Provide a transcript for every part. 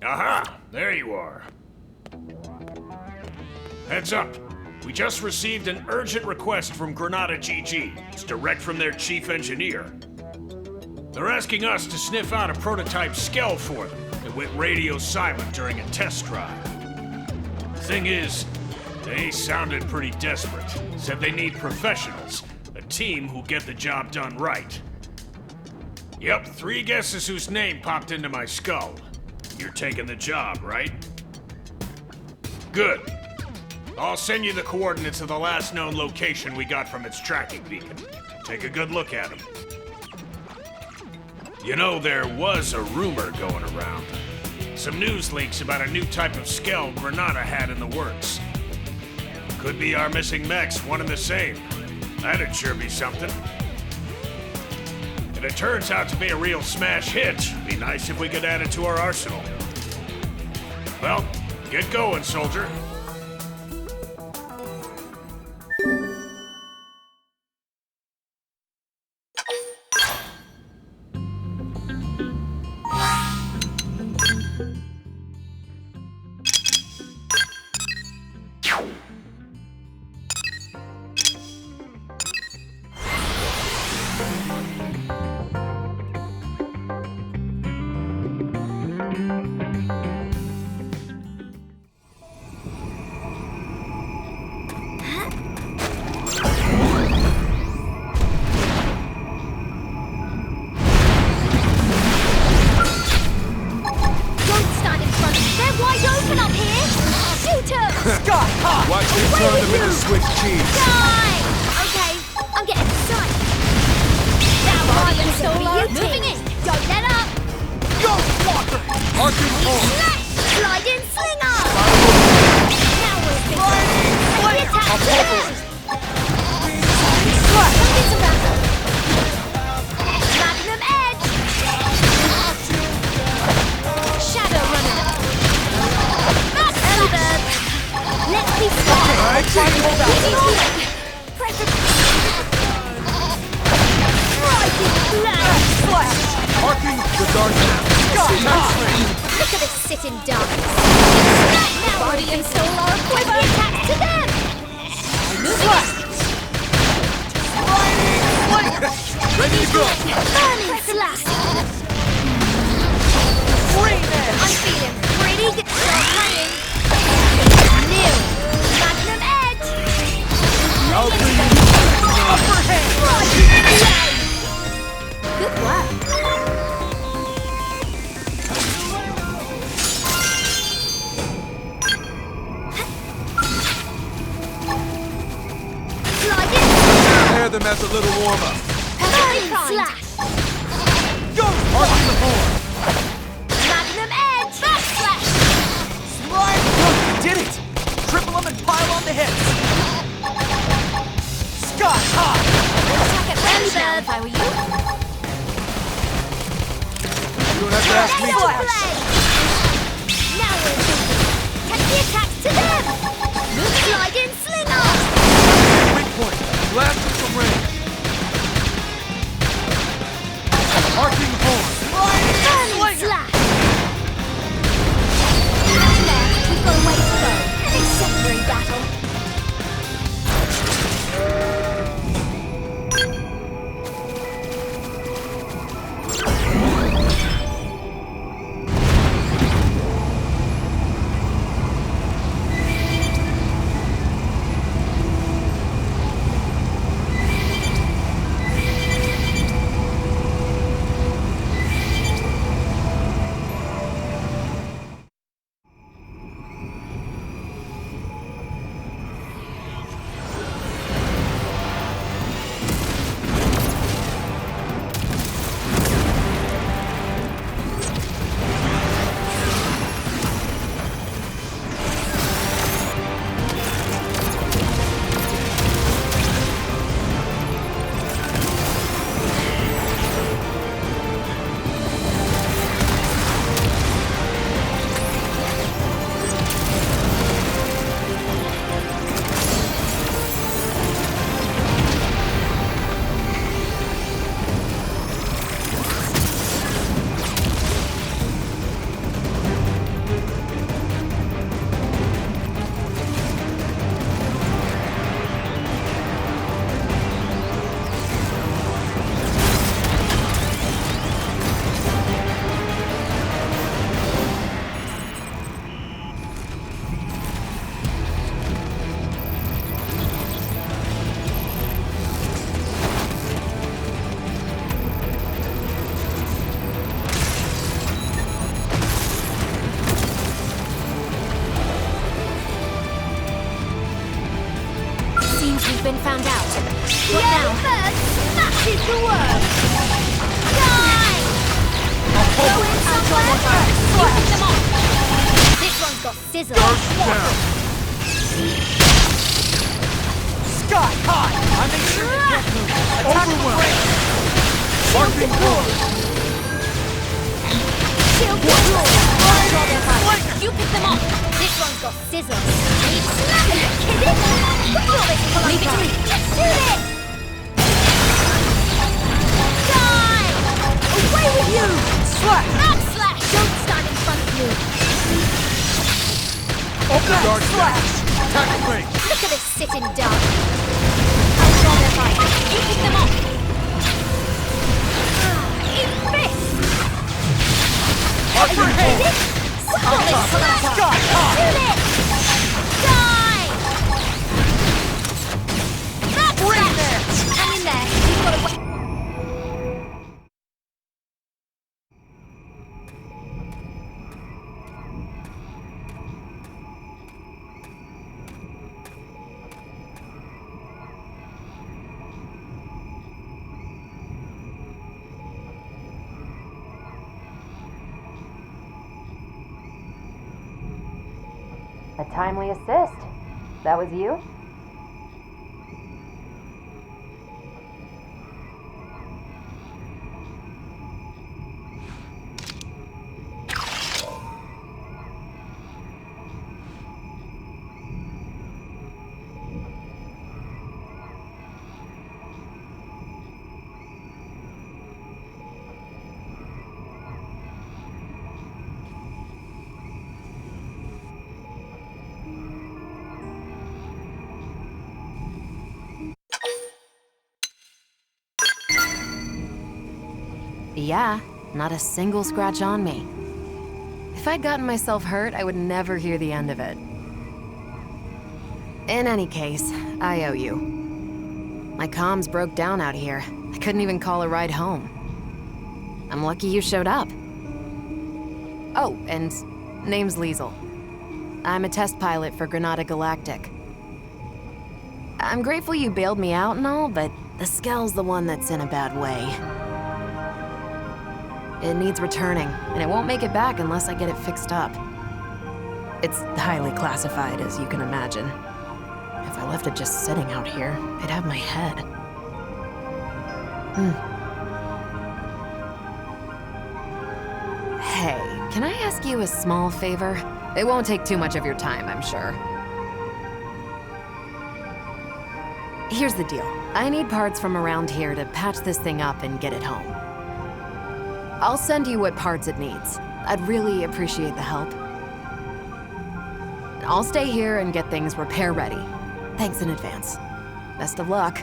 Aha! There you are. Heads up. We just received an urgent request from Granada GG. It's direct from their chief engineer. They're asking us to sniff out a prototype Skell for them that went radio silent during a test drive. The thing is, they sounded pretty desperate. Said they need professionals, a team who'll get the job done right. Yep, 3 guesses whose name popped into my skull. You're taking the job, right? Good. I'll send you the coordinates of the last known location we got from its tracking beacon. Take a good look at them. You know, there was a rumor going around. Some news leaks about a new type of Skell Granada had in the works. Could be our missing mechs, one and the same. That'd sure be something. If it turns out to be a real smash hit, it'd be nice if we could add it to our arsenal. Well, get going, soldier. Watch me turn them into Swiss cheese. Die! Okay, I'm getting excited. Now, Guardian Solo, moving in. Don't let up. Go, Walker! Arcing home. Sliding slinger. Now we're Sliding slinger. I'll follow. Magnum edge. Shadow runner. Let's be smart. Alright, try to hold out. Arcing the dark now. Look at this sitting duck. Now Guardian Solo quiver attacks to them. Ready to go. Burning slash. I'm feeling pretty good. Start playing. New Magnum edge. I'll bring you upper hand. Good work. Prepare them as a little warm-up. Burning slash. Go! Arcing the horn. Magnum edge. Backslash. Slide. Look, you did it! Triple them and pile on the hits. Sky high. Attack at range now if I were you. You don't have to ask me twice. Now we're thinking. Take the attacks to them. Move sliding slinger. Weak point. Blast with some range. Arcing horn. Burning slash. We've got a way to go. An secondary battle. Seems we've been found out. What now? First, smashes the word. Die! Go in somewhere. You pick them off. This one's got sizzle. Sky high! I make sure you can't move. Attack the brakes! Marking wood! Shield you pick them off. This one's got sizzle. Need slapping, kidding? Leave it to me. Just shoot it! Die! Away with you! Slash! Backslash! Don't stand in front of you. Open guard Slash! attack the brakes! Look at this sitting duck. How strong they're fighting. You pick them off. Eat this! Marking wood! Solid slash! Shoot it! Die! Backslash! Hang in there. You've got to wait. A timely assist. That was you? Yeah, not a single scratch on me. If I'd gotten myself hurt, I would never hear the end of it. In any case, I owe you. My comms broke down out here. I couldn't even call a ride home. I'm lucky you showed up. Oh, and name's Liesel. I'm a test pilot for Granada Galactic. I'm grateful you bailed me out and all, but the Skell's the one that's in a bad way. It needs returning, and it won't make it back unless I get it fixed up. It's highly classified, as you can imagine. If I left it just sitting out here, it'd have my head. Hey, can I ask you a small favor? It won't take too much of your time, I'm sure. Here's the deal. I need parts from around here to patch this thing up and get it home. I'll send you what parts it needs. I'd really appreciate the help. I'll stay here and get things repair ready. Thanks in advance. Best of luck.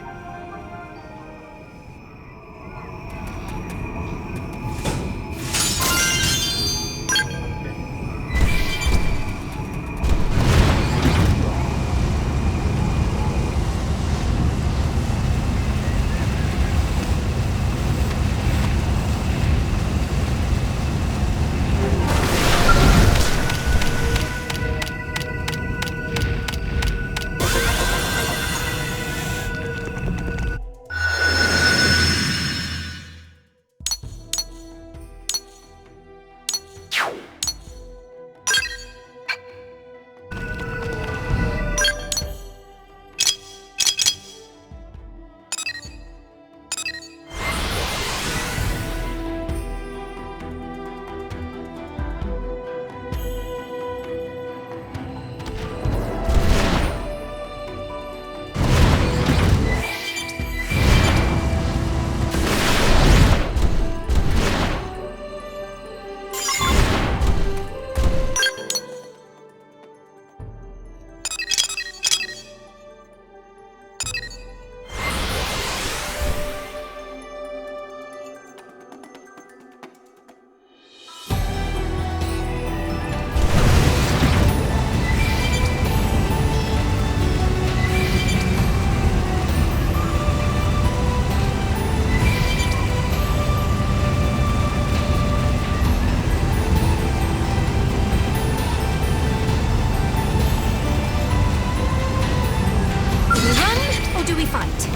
do we fight?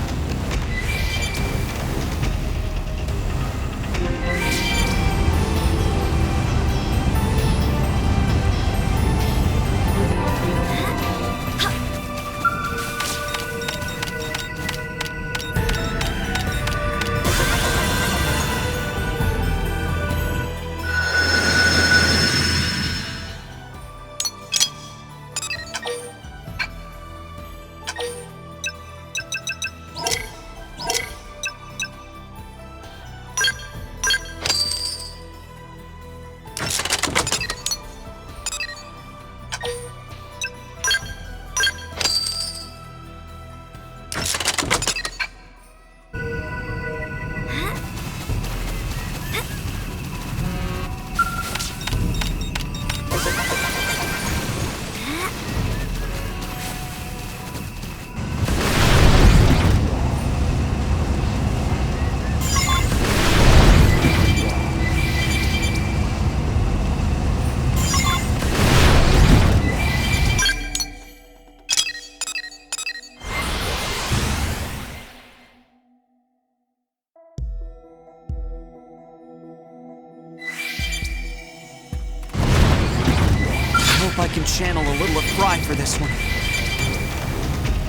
I can channel a little of pride for this one.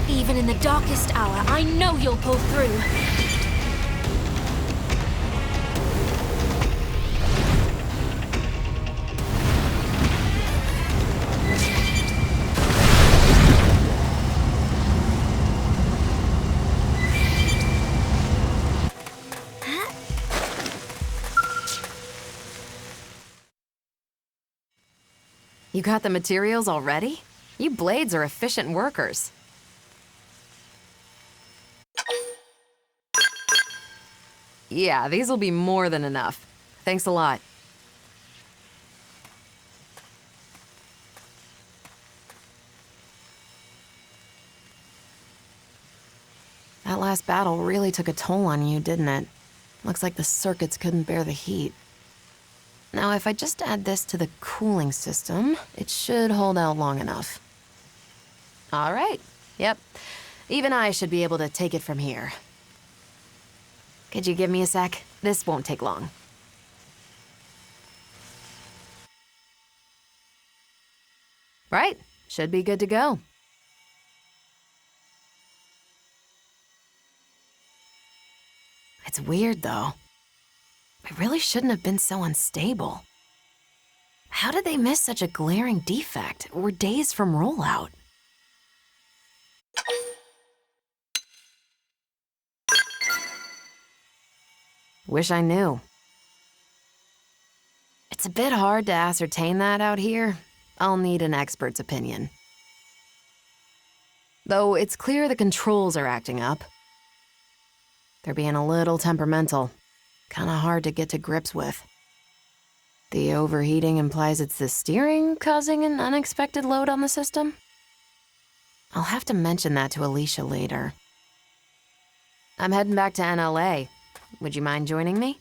Even in the darkest hour, I know you'll pull through. You got the materials already? You blades are efficient workers. Yeah, these will be more than enough. Thanks a lot. That last battle really took a toll on you, didn't it? Looks like the circuits couldn't bear the heat. Now, if I just add this to the cooling system, it should hold out long enough. All right. Yep. Even I should be able to take it from here. Could you give me a sec? This won't take long. Right. Should be good to go. It's weird, though. I really shouldn't have been so unstable. How did they miss such a glaring defect? We're days from rollout. Wish I knew. It's a bit hard to ascertain that out here. I'll need an expert's opinion. Though it's clear the controls are acting up. They're being a little temperamental. Kinda hard to get to grips with. The overheating implies it's the steering causing an unexpected load on the system? I'll have to mention that to Alicia later. I'm heading back to NLA. Would you mind joining me?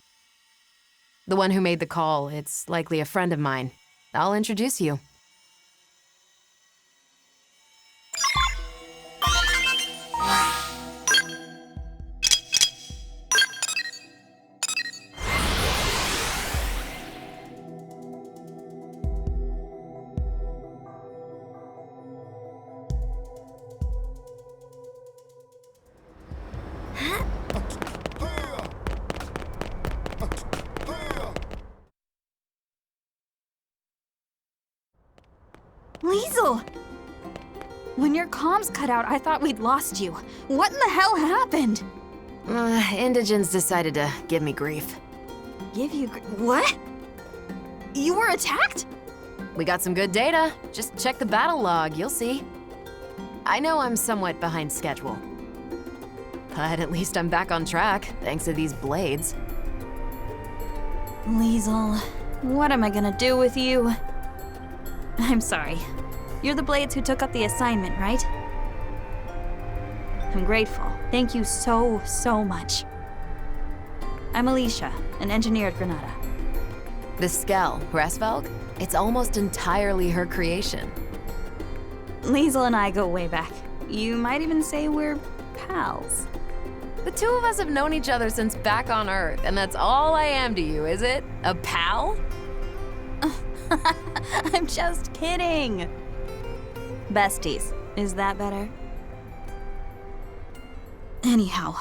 The one who made the call, it's likely a friend of mine. I'll introduce you. Liesel! When your comms cut out, I thought we'd lost you. What in the hell happened? Indigens decided to give me grief. Give you what? You were attacked? We got some good data. Just check the battle log, you'll see. I know I'm somewhat behind schedule. But at least I'm back on track, thanks to these blades. Liesel, what am I gonna do with you? I'm sorry. You're the blades who took up the assignment, right? I'm grateful. Thank you so, so much. I'm Alicia, an engineer at Granada. The Skell, Resvelg, it's almost entirely her creation. Liesel and I go way back. You might even say we're pals. The two of us have known each other since back on Earth, and that's all I am to you, is it? A pal? I'm just kidding. Besties, is that better? Anyhow,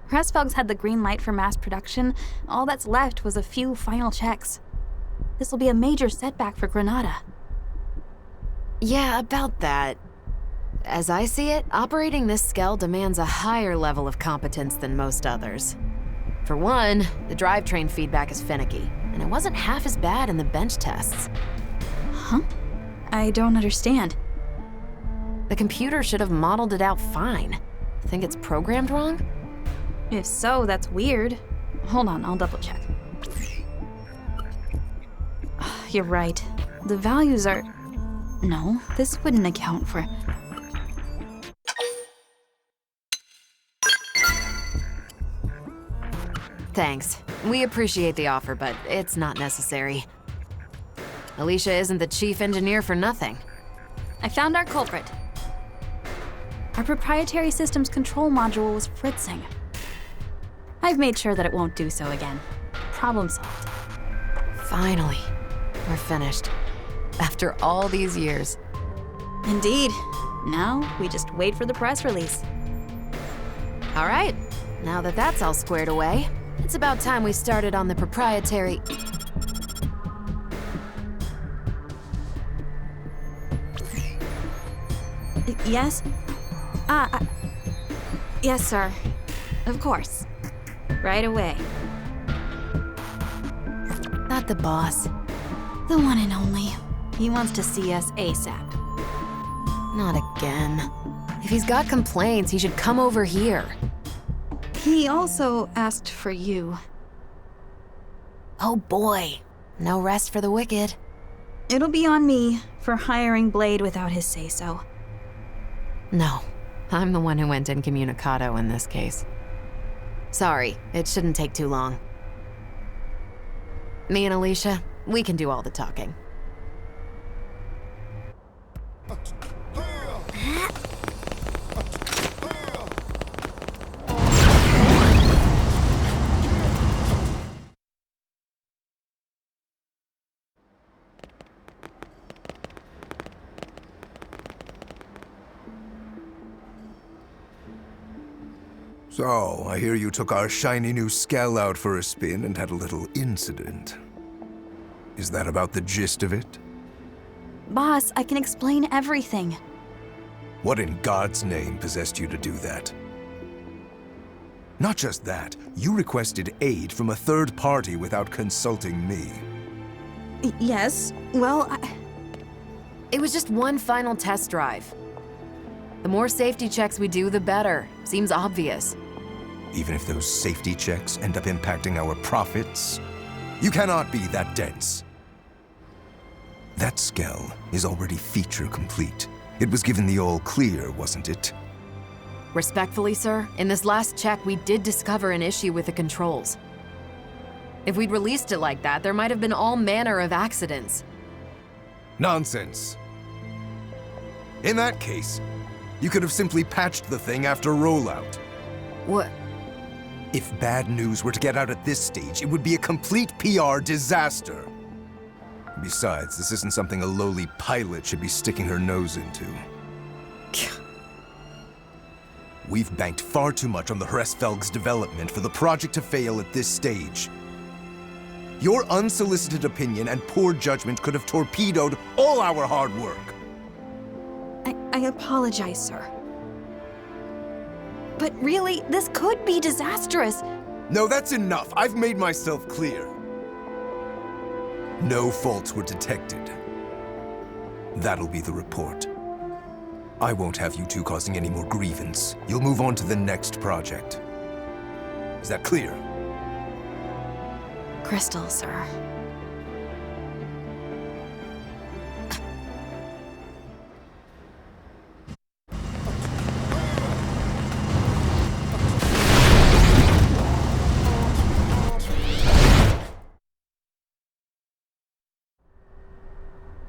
Pressfelgs had the green light for mass production. All that's left was a few final checks. This will be a major setback for Granada. Yeah, about that. As I see it, operating this Skell demands a higher level of competence than most others. For one, the drivetrain feedback is finicky, and it wasn't half as bad in the bench tests. Huh? I don't understand. The computer should have modeled it out fine. Think it's programmed wrong? If so, that's weird. Hold on, I'll double check. You're right. The values are... No, this wouldn't account for... Thanks. We appreciate the offer, but it's not necessary. Alicia isn't the chief engineer for nothing. I found our culprit. Our proprietary systems control module was fritzing. I've made sure that it won't do so again. Problem solved. Finally, we're finished. After all these years. Indeed. Now, we just wait for the press release. All right, now that that's all squared away, it's about time we started on the proprietary... Yes? Yes, sir. Of course. Right away. Not the boss. The one and only. He wants to see us ASAP. Not again. If he's got complaints, he should come over here. He also asked for you. Oh boy. No rest for the wicked. It'll be on me for hiring Blade without his say-so. No. I'm the one who went incommunicado in this case. Sorry, it shouldn't take too long. Me and Alicia, we can do all the talking. So, I hear you took our shiny new Skell out for a spin and had a little incident. Is that about the gist of it? Boss, I can explain everything. What in God's name possessed you to do that? Not just that, you requested aid from a third party without consulting me. Yes, well, It was just one final test drive. The more safety checks we do, the better. Seems obvious. Even if those safety checks end up impacting our profits, you cannot be that dense. That Skell is already feature complete. It was given the all clear, wasn't it? Respectfully, sir, in this last check, we did discover an issue with the controls. If we'd released it like that, there might have been all manner of accidents. Nonsense. In that case, you could have simply patched the thing after rollout. What? If bad news were to get out at this stage, it would be a complete PR disaster. Besides, this isn't something a lowly pilot should be sticking her nose into. We've banked far too much on the Pressfelgs' development for the project to fail at this stage. Your unsolicited opinion and poor judgment could have torpedoed all our hard work. I apologize, sir. But really, this could be disastrous. No, that's enough. I've made myself clear. No faults were detected. That'll be the report. I won't have you two causing any more grievance. You'll move on to the next project. Is that clear? Crystal, sir.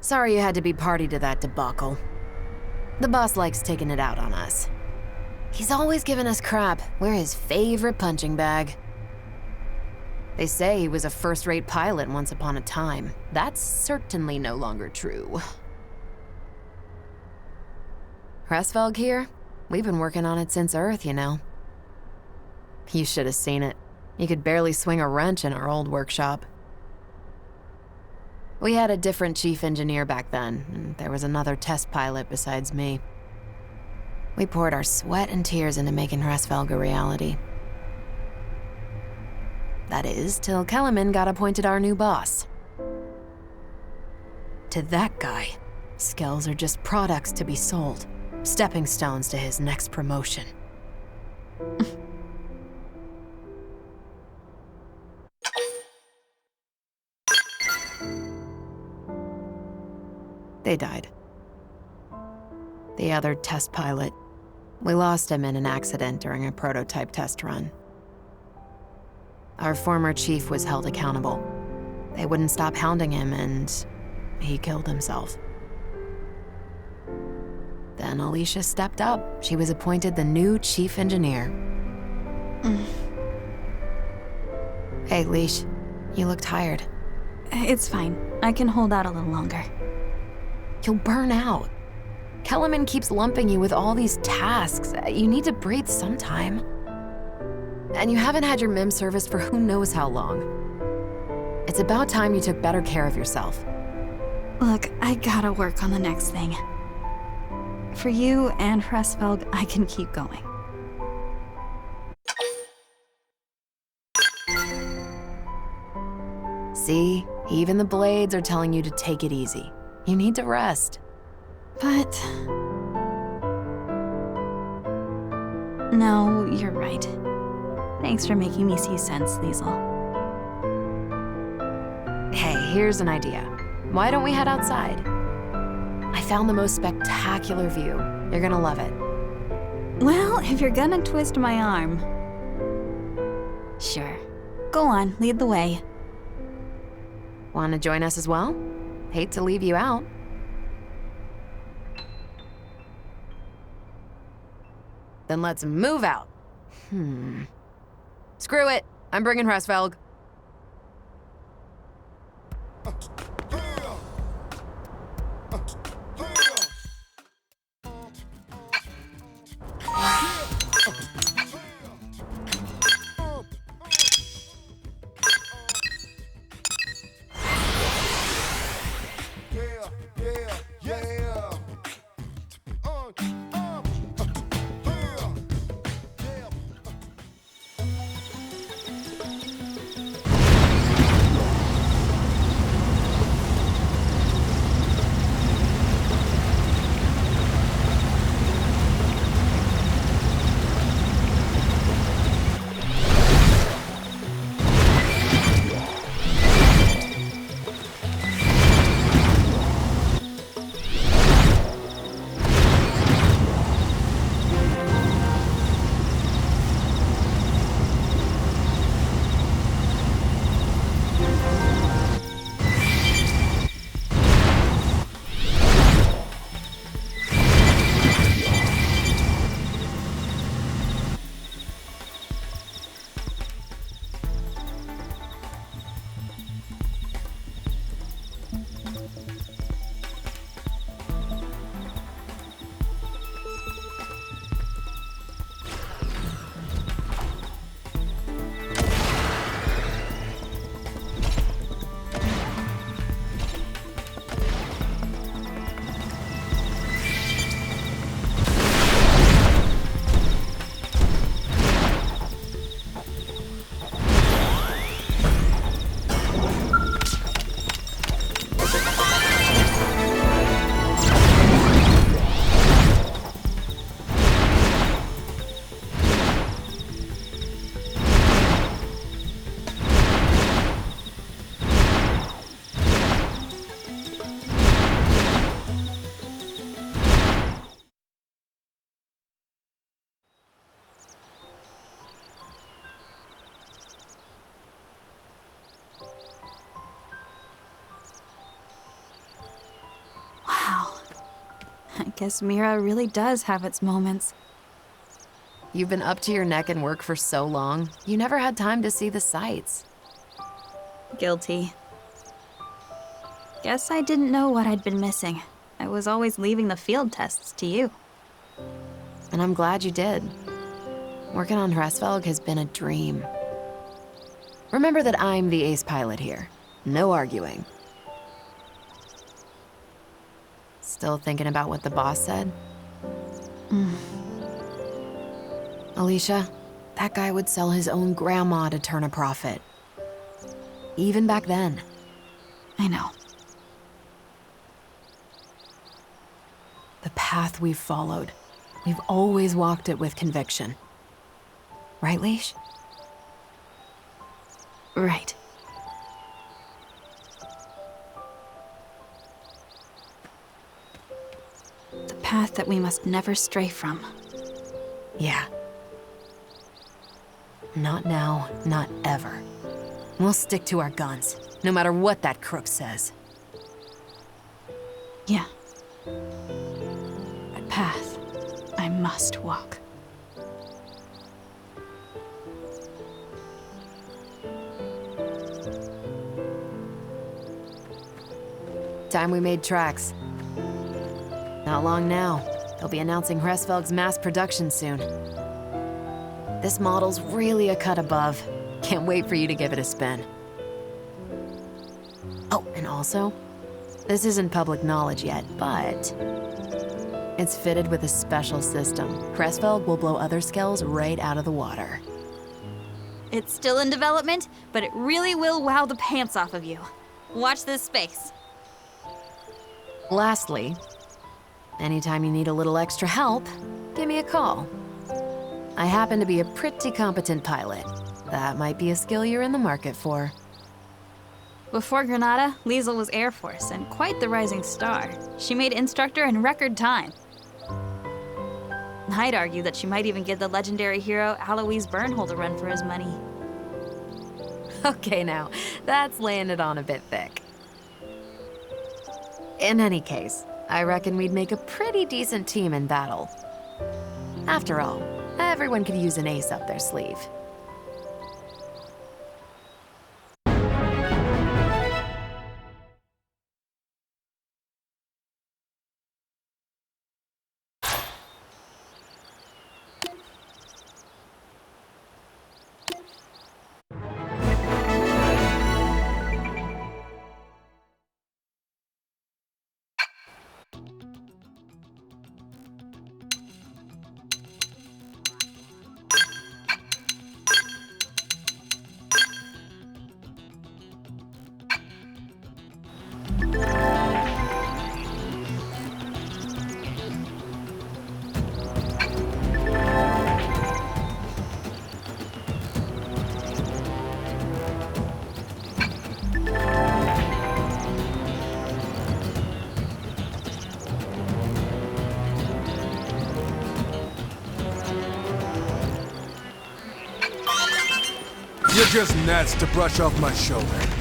Sorry you had to be party to that debacle. The boss likes taking it out on us. He's always given us crap. We're his favorite punching bag. They say he was a first-rate pilot once upon a time. That's certainly no longer true. Hresvelg here? We've been working on it since Earth, you know. You should have seen it. You could barely swing a wrench in our old workshop. We had a different chief engineer back then, and there was another test pilot besides me. We poured our sweat and tears into making Hresvelg a reality. That is, till Kellerman got appointed our new boss. To that guy, Skells are just products to be sold. Stepping stones to his next promotion. They died. The other test pilot. We lost him in an accident during a prototype test run. Our former chief was held accountable. They wouldn't stop hounding him, and he killed himself. Then Alicia stepped up. She was appointed the new chief engineer. Hey, Leash, you look tired. It's fine. I can hold out a little longer. You'll burn out. Kellerman keeps lumping you with all these tasks. You need to breathe sometime. And you haven't had your MIM service for who knows how long. It's about time you took better care of yourself. Look, I gotta work on the next thing. For you and Hresvelg, I can keep going. See? Even the blades are telling you to take it easy. You need to rest. But... No, you're right. Thanks for making me see sense, Liesel. Hey, here's an idea. Why don't we head outside? I found the most spectacular view. You're gonna love it. Well, if you're gonna twist my arm... Sure. Go on, lead the way. Want to join us as well? Hate to leave you out. Then let's move out. Screw it. I'm bringing Hresvelg. I guess Mira really does have its moments. You've been up to your neck in work for so long, you never had time to see the sights. Guilty. Guess I didn't know what I'd been missing. I was always leaving the field tests to you. And I'm glad you did. Working on Hresvelg has been a dream. Remember that I'm the ace pilot here. No arguing. Still thinking about what the boss said? Alicia, that guy would sell his own grandma to turn a profit. Even back then. I know. The path we've followed, we've always walked it with conviction. Right, Leash? Right. The path that we must never stray from. Yeah. Not now, not ever. We'll stick to our guns, no matter what that crook says. Yeah. That path, I must walk. Time we made tracks. Not long now. They'll be announcing Hresvelg's mass production soon. This model's really a cut above. Can't wait for you to give it a spin. Oh, and also, this isn't public knowledge yet, but it's fitted with a special system. Hresvelg will blow other Skells right out of the water. It's still in development, but it really will wow the pants off of you. Watch this space. Lastly, anytime you need a little extra help, give me a call. I happen to be a pretty competent pilot. That might be a skill you're in the market for. Before Granada, Liesel was Air Force and quite the rising star. She made instructor in record time. I'd argue that she might even give the legendary hero Alois Bernhold a run for his money. Okay now, that's laying it on a bit thick. In any case, I reckon we'd make a pretty decent team in battle. After all, everyone could use an ace up their sleeve. You're just gnats to brush off my shoulder.